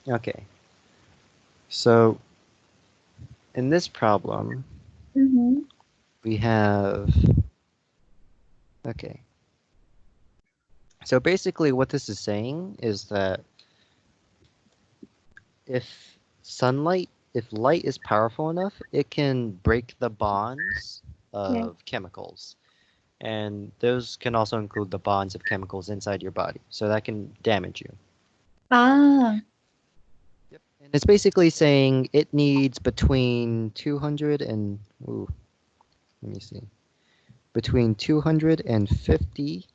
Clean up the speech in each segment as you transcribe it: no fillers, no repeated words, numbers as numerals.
Okay. So in this problem, Mm-hmm. we have, okay. So basically what this is saying is that if if light is powerful enough, it can break the bonds Yes. of chemicals. And those can also include the bonds of chemicals inside your body. So that can damage you. Ah, Yep. And it's basically saying it needs between 200 and, ooh, let me see, between 250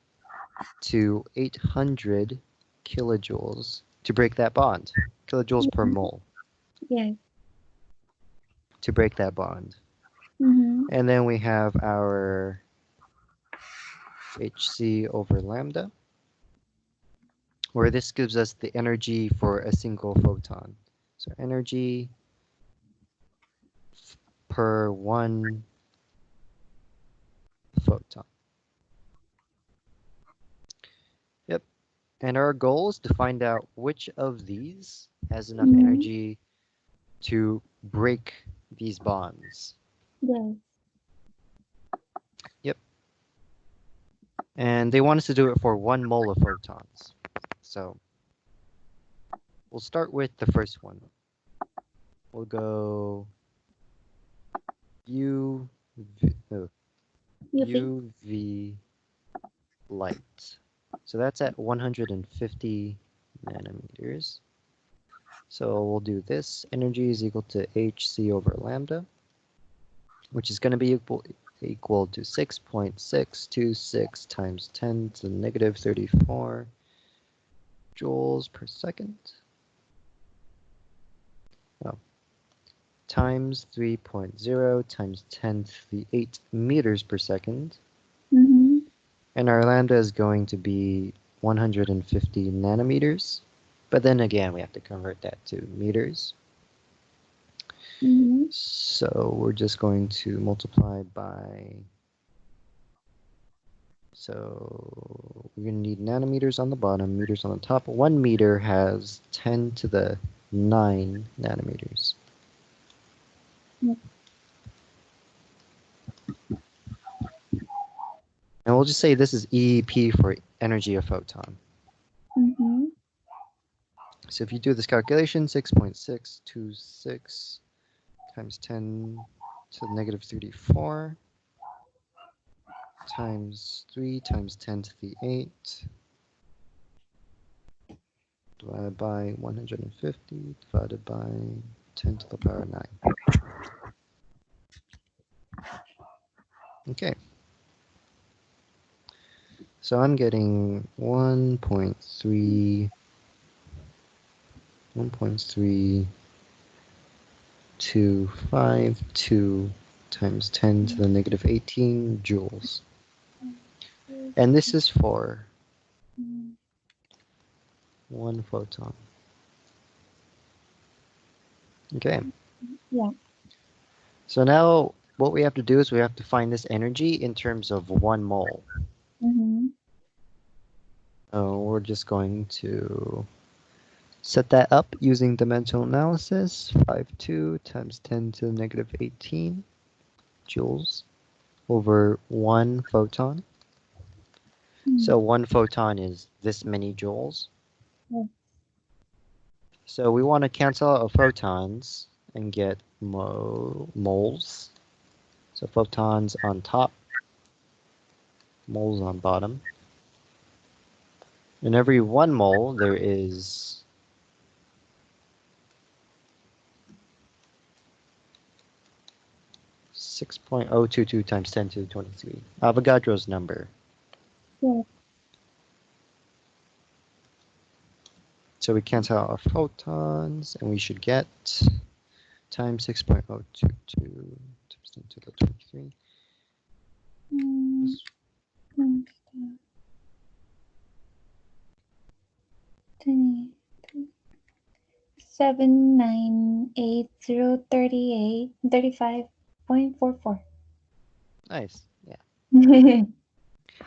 to 800 kilojoules to break that bond. Kilojoules per yeah. mole Yes. to break that bond. Mm-hmm. And then we have our Hc over lambda, where this gives us the energy for a single photon. So energy per one photon. Yep. And our goal is to find out which of these has enough Mm-hmm. energy to break these bonds. Yes. Yep. And they want us to do it for 1 mole of photons. So we'll start with the first one. We'll go no, UV. UV light. So that's at 150 nanometers. So we'll do this. Energy is equal to Hc over lambda, which is going to be equal to 6.626 times 10 to the negative 34 joules per second. Oh, times 3.0 times 10 to the 8 meters per second. Mm-hmm. And our lambda is going to be 150 nanometers. But then again, we have to convert that to meters. Mm-hmm. So we're just going to multiply by, so we're going to need nanometers on the bottom, meters on the top. 1 meter has 10 to the 9 nanometers. And we'll just say this is EEP for energy of photon. Mm-hmm. So if you do this calculation, 6.626 times 10 to the negative 34 times 3 times 10 to the 8 divided by 150 divided by 10 to the power 9. Okay, so I'm getting 1.3252 times 10 to the negative 18 joules. And this is for one photon. Okay, Yeah. so now what we have to do is we have to find this energy in terms of 1 mole. Mm-hmm. So we're just going to set that up using dimensional analysis. 52 times 10 to the negative 18 joules over 1 photon. Mm-hmm. So 1 photon is this many joules. Yes. So we want to cancel out photons and get moles. So photons on top, moles on bottom. In every 1 mole, there is 6.022 times 10 to the 23. Avogadro's number. Yes. So we cancel out our photons, and we should get times 6.022 times 10 to the 23. Mm, times the 20, 798,038,35.44. Nice. Yeah.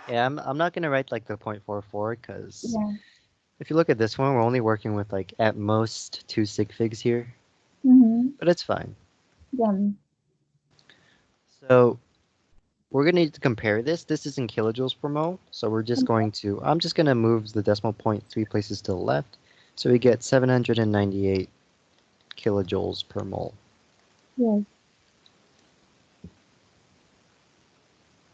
Yeah, I'm not gonna write like the 0.44 because Yeah. if you look at this one, we're only working with like at most 2 sig figs here, Mm-hmm. but it's fine. Yeah. So we're gonna need to compare this. This is in kilojoules per mole, so we're just going to, I'm just gonna move the decimal point 3 places to the left. So we get 798 kilojoules per mole. Yes.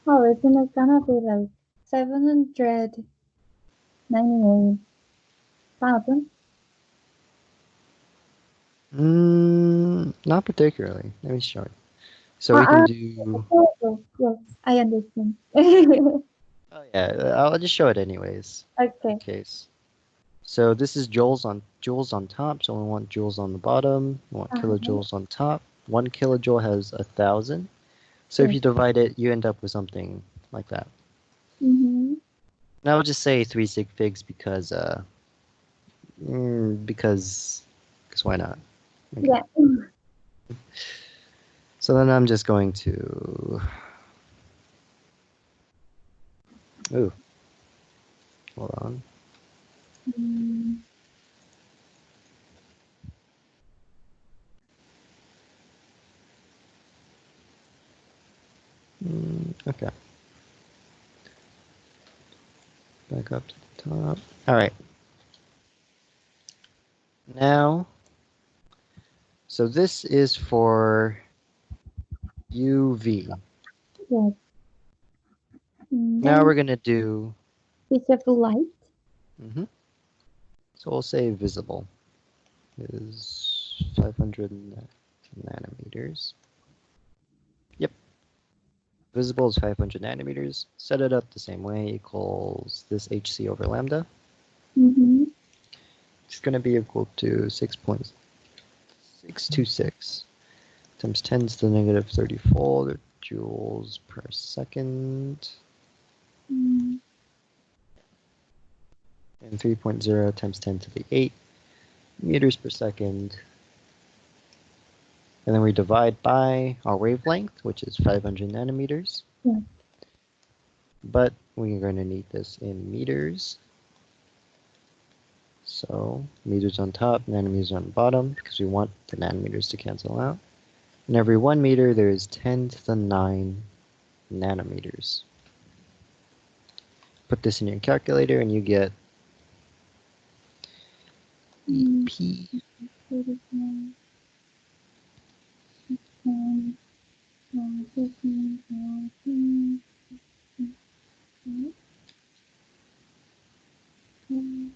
Oh, isn't it gonna be like 798,000? Not particularly. Let me show you. So we can Uh, do, yes, yes, I understand. oh yeah, I'll just show it anyways, in Okay. case. So this is joules on top, so we want joules on the bottom, we want Uh-huh. kilojoules on top. 1 kilojoule has 1,000. So if Yes. you divide it, you end up with something like that. Mm-hmm. And I would just say 3 sig figs because because why not? Okay. Yeah. So then I'm just going to, ooh, hold on. Mm, Okay, back up to the top. All right. Now, so this is for UV. yes. And Now then we're gonna do, visible light. mhm. So we'll say visible is 500 nanometers. Yep, visible is 500 nanometers. Set it up the same way, equals this HC over lambda. Mm-hmm. It's gonna be equal to 6.626 times 10 to the negative 34 joules per second, Mm, and 3.0 times 10 to the 8 meters per second. And then we divide by our wavelength, which is 500 nanometers. yeah. But we're going to need this in meters. So meters on top, nanometers on the bottom, because we want the nanometers to cancel out. And every 1 meter, there is 10 to the 9 nanometers. Put this in your calculator and you get Mm, EP. 39, 10, 15, 14, 15, 15.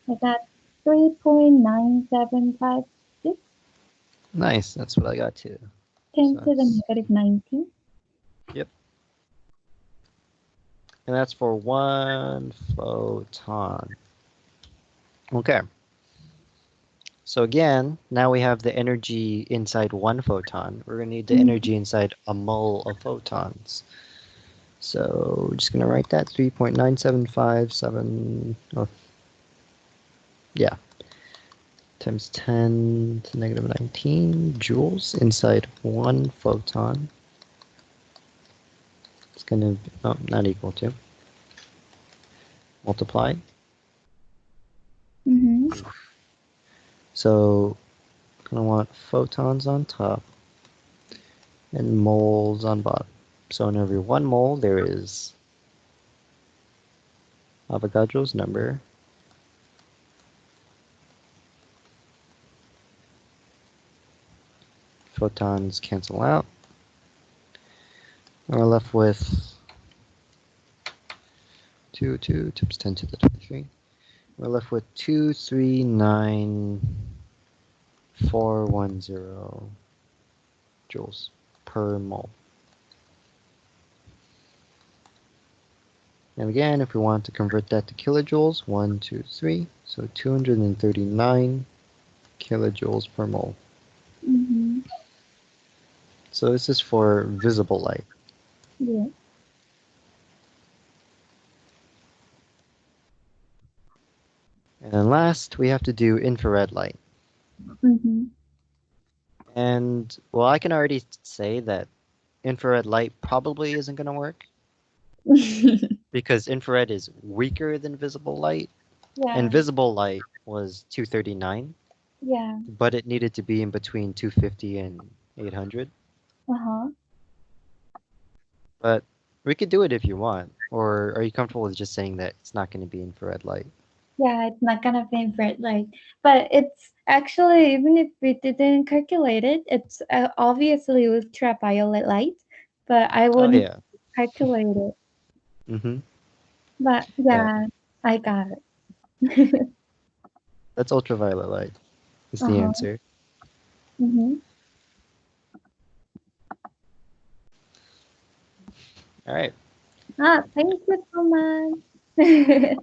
I got 3.9756, Nice, that's what I got too. 10 So to the that's, negative 19. yep. And that's for 1 photon. Okay. So again, now we have the energy inside 1 photon. We're going to need the Mm, energy inside a mole of photons. So we're just going to write that 3.9757, oh, yeah, times 10 to negative 19 joules inside 1 photon. It's going to, oh, not equal to, multiply. mm-hmm. So I'm going to want photons on top and moles on bottom. So in every 1 mole, there is Avogadro's number. Photons cancel out. And we're left with 2 times 10 to the 23. We're left with 239,410 joules per mole. And again, if we want to convert that to kilojoules, 1, 2, 3, so 239 kilojoules per mole. Mm-hmm. So this is for visible light. Yeah. And then last, we have to do infrared light. Mm-hmm. And well, I can already say that infrared light probably isn't going to work because infrared is weaker than visible light, and Yeah, visible light was 239, yeah. but it needed to be in between 250 and 800. Uh-huh. But we could do it if you want, or are you comfortable with just saying that it's not going to be infrared light? Yeah, it's not gonna be infrared light, but it's actually, even if we didn't calculate it, it's obviously ultraviolet light, but I Oh wouldn't yeah. calculate it. Mm-hmm. But Yeah, yeah, I got it. that's ultraviolet light is the Uh-huh. answer. Mm-hmm. All right. Ah, thank you so much.